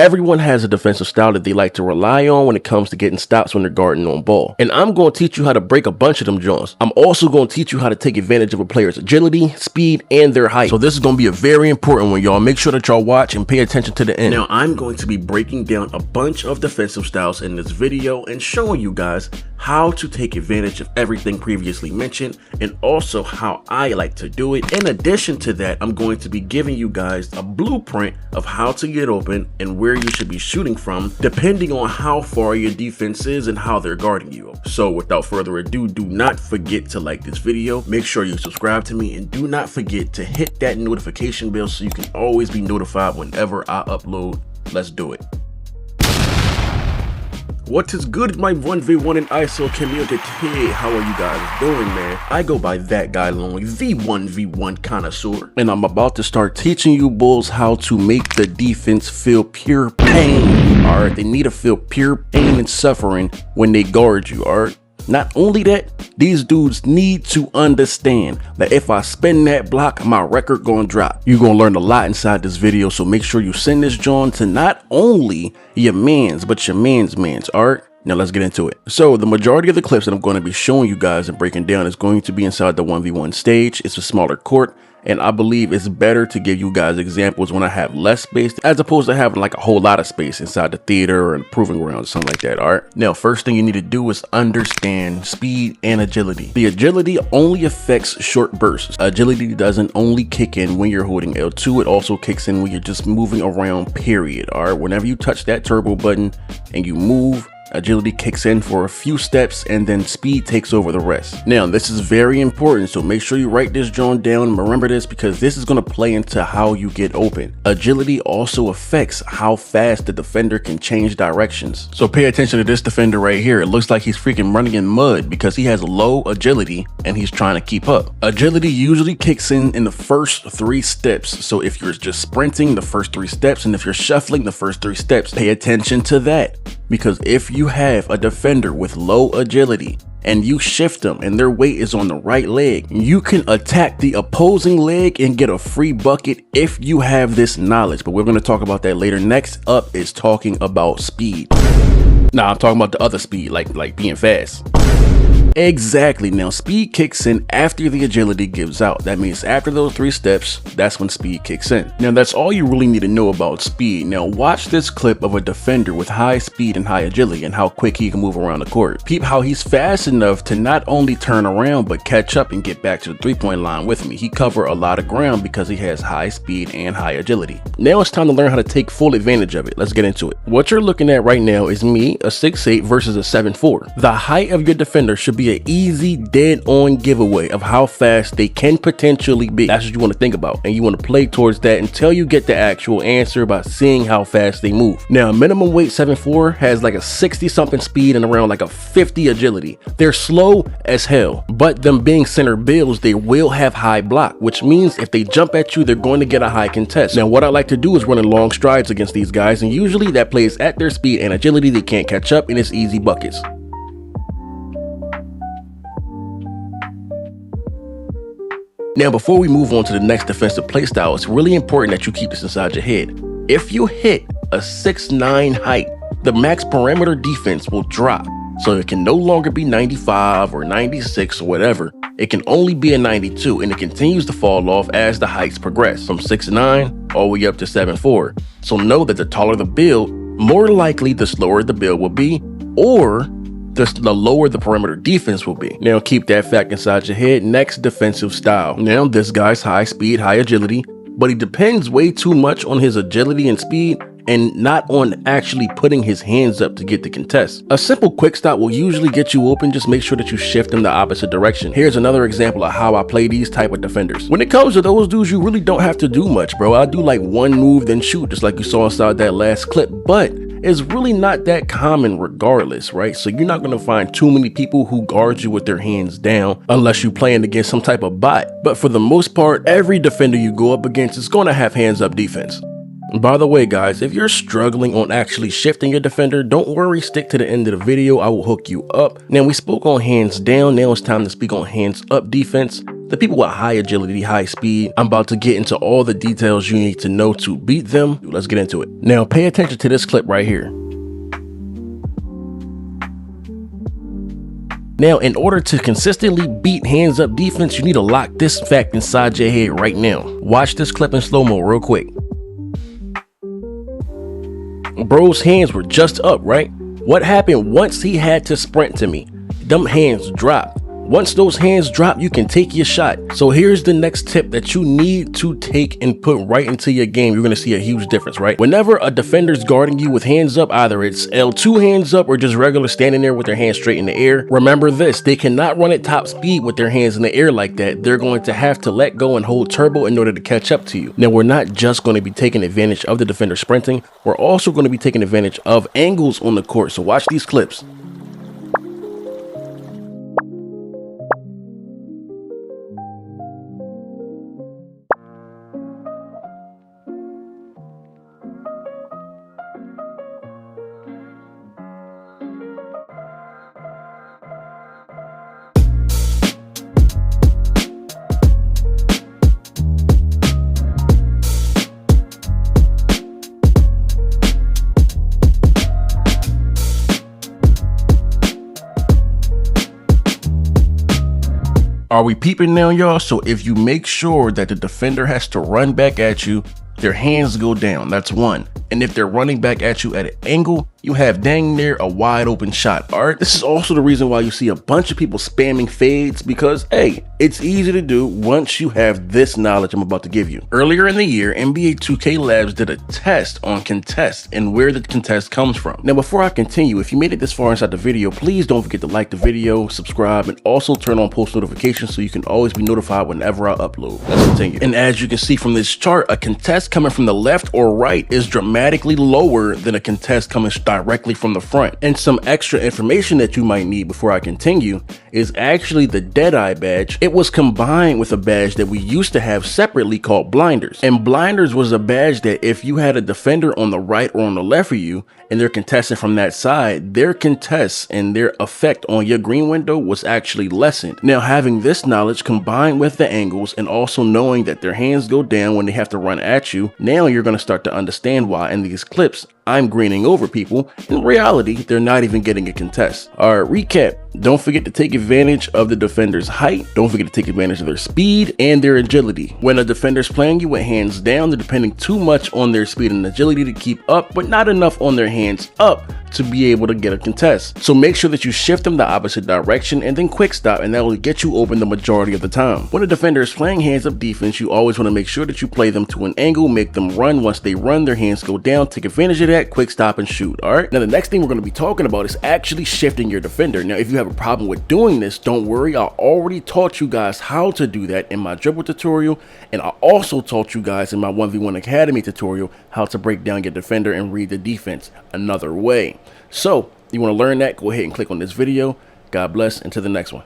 Everyone has a defensive style that they like to rely on when it comes to getting stops when they're guarding on ball. And I'm going to teach you how to break a bunch of them joints. I'm also going to teach you how to take advantage of a player's agility, speed, and their height. So this is going to be a very important one, y'all. Make sure that y'all watch and pay attention to the end. Now, I'm going to be breaking down a bunch of defensive styles in this video and showing you guys how to take advantage of everything previously mentioned and also how I like to do it. In addition to that, I'm going to be giving you guys a blueprint of how to get open and where you should be shooting from depending on how far your defense is and how they're guarding you. So without further ado, do not forget to like this video, make sure you subscribe to me, and do not forget to hit that notification bell so you can always be notified whenever I upload. Let's do it. What is good, my 1v1 and ISO community? How are you guys doing, man? I go by Thatguylonely, the 1v1 connoisseur, and I'm about to start teaching you bulls how to make the defense feel pure pain. Alright, they need to feel pure pain and suffering when they guard you, alright? Not only that, these dudes need to understand that if I spin that block, my record gonna drop. You're gonna learn a lot inside this video, so make sure you send this John to not only your mans, but your mans, alright? Now let's get into it. So the majority of the clips that I'm going to be showing you guys and breaking down is going to be inside the 1v1 stage. It's a smaller court, and I believe it's better to give you guys examples when I have less space as opposed to having like a whole lot of space inside the theater or proving ground or something like that. All right. Now, first thing you need to do is understand speed and agility. The agility only affects short bursts. Agility doesn't only kick in when you're holding L2. It also kicks in when you're just moving around, period. All right. Whenever you touch that turbo button and you move, agility kicks in for a few steps and then speed takes over the rest. Now, this is very important, so make sure you write this John down and remember this because this is going to play into how you get open. Agility also affects how fast the defender can change directions. So pay attention to this defender right here. It looks like he's freaking running in mud because he has low agility and he's trying to keep up. Agility usually kicks in the first 3 steps. So if you're just sprinting, the first 3 steps, and if you're shuffling, the first 3 steps. Pay attention to that. Because if you have a defender with low agility and you shift them and their weight is on the right leg, you can attack the opposing leg and get a free bucket if you have this knowledge. But we're going to talk about that later. Next up is talking about speed. Now I'm talking about the other speed, like being fast. Exactly. Now speed kicks in after the agility gives out. That means after those 3 steps, that's when speed kicks in. Now that's all you really need to know about speed. Now watch this clip of a defender with high speed and high agility and how quick he can move around the court. Peep how he's fast enough to not only turn around but catch up and get back to the 3-point line with me. He covered a lot of ground because he has high speed and high agility. Now it's time to learn how to take full advantage of it. Let's get into it. What you're looking at right now is me, a 6'8" versus a 7'4". The height of your defender should be an easy dead-on giveaway of how fast they can potentially be. That's what you want to think about, and you want to play towards that until you get the actual answer by seeing how fast they move. Now, minimum weight 7'4" has like a 60-something speed and around like a 50 agility. They're slow as hell, but them being center builds, they will have high block, which means if they jump at you, they're going to get a high contest. Now, what I like to do is run in long strides against these guys, and usually that plays at their speed and agility. They can't catch up, and it's easy buckets. Now, before we move on to the next defensive playstyle, it's really important that you keep this inside your head. If you hit a 6'9" height, the max perimeter defense will drop. So it can no longer be 95 or 96 or whatever. It can only be a 92, and it continues to fall off as the heights progress from 6'9" all the way up to 7'4". So know that the taller the build, more likely the slower the build will be, or the lower the perimeter defense will be. Now keep that fact inside your head. Next defensive style. Now this guy's high speed, high agility, but he depends way too much on his agility and speed and not on actually putting his hands up to get the contest. A simple quick stop will usually get you open. Just make sure that you shift in the opposite direction. Here's another example of how I play these type of defenders. When it comes to those dudes, you really don't have to do much, bro. I do like one move then shoot, just like you saw inside that last clip, but it's really not that common regardless, right? So you're not going to find too many people who guard you with their hands down unless you're playing against some type of bot. But for the most part, every defender you go up against is going to have hands up defense. By the way, guys, if you're struggling on actually shifting your defender, don't worry, stick to the end of the video. I will hook you up. Now, we spoke on hands down. Now it's time to speak on hands up defense. The people with high agility, high speed, I'm about to get into all the details you need to know to beat them. Let's get into it. Now pay attention to this clip right here. Now, in order to consistently beat hands up defense, you need to lock this fact inside your head right now. Watch this clip in slow-mo real quick. Bro's hands were just up, right? What happened once he had to sprint to me? Them hands dropped. Once those hands drop, you can take your shot. So here's the next tip that you need to take and put right into your game. You're gonna see a huge difference, right? Whenever a defender's guarding you with hands up, either it's L2 hands up or just regular standing there with their hands straight in the air, remember this, they cannot run at top speed with their hands in the air like that. They're going to have to let go and hold turbo in order to catch up to you. Now, we're not just going to be taking advantage of the defender sprinting, we're also going to be taking advantage of angles on the court. So watch these clips. Are we peeping now, y'all? So if you make sure that the defender has to run back at you, their hands go down. That's one. And if they're running back at you at an angle, you have dang near a wide open shot. All right. This is also the reason why you see a bunch of people spamming fades, because hey, it's easy to do once you have this knowledge I'm about to give you. Earlier in the year, NBA 2K Labs did a test on contest and where the contest comes from. Now, before I continue, if you made it this far inside the video, please don't forget to like the video, subscribe, and also turn on post notifications so you can always be notified whenever I upload. Let's continue. And as you can see from this chart, a contest coming from the left or right is dramatically lower than a contest coming directly from the front. And some extra information that you might need before I continue is actually the Deadeye badge. It was combined with a badge that we used to have separately called Blinders. And Blinders was a badge that if you had a defender on the right or on the left of you and they're contesting from that side, their contests and their effect on your green window was actually lessened. Now, having this knowledge combined with the angles and also knowing that their hands go down when they have to run at you, now you're going to start to understand why in these clips I'm greening over people. In reality, they're not even getting a contest. All right, recap. Don't forget to take advantage of the defender's height. Don't forget to take advantage of their speed and their agility. When a defender's playing you with hands down, they're depending too much on their speed and agility to keep up, but not enough on their hands up to be able to get a contest. So make sure that you shift them the opposite direction and then quick stop, and that will get you open the majority of the time. When a defender is playing hands up defense, you always want to make sure that you play them to an angle, make them run. Once they run, their hands go down, take advantage of that, quick stop and shoot. All right. Now, the next thing we're going to be talking about is actually shifting your defender. Now, if you have a problem with doing this, don't worry. I already taught you guys how to do that in my dribble tutorial. And I also taught you guys in my 1v1 Academy tutorial how to break down your defender and read the defense another way. So you want to learn that, go ahead and click on this video. God bless, and to the next one.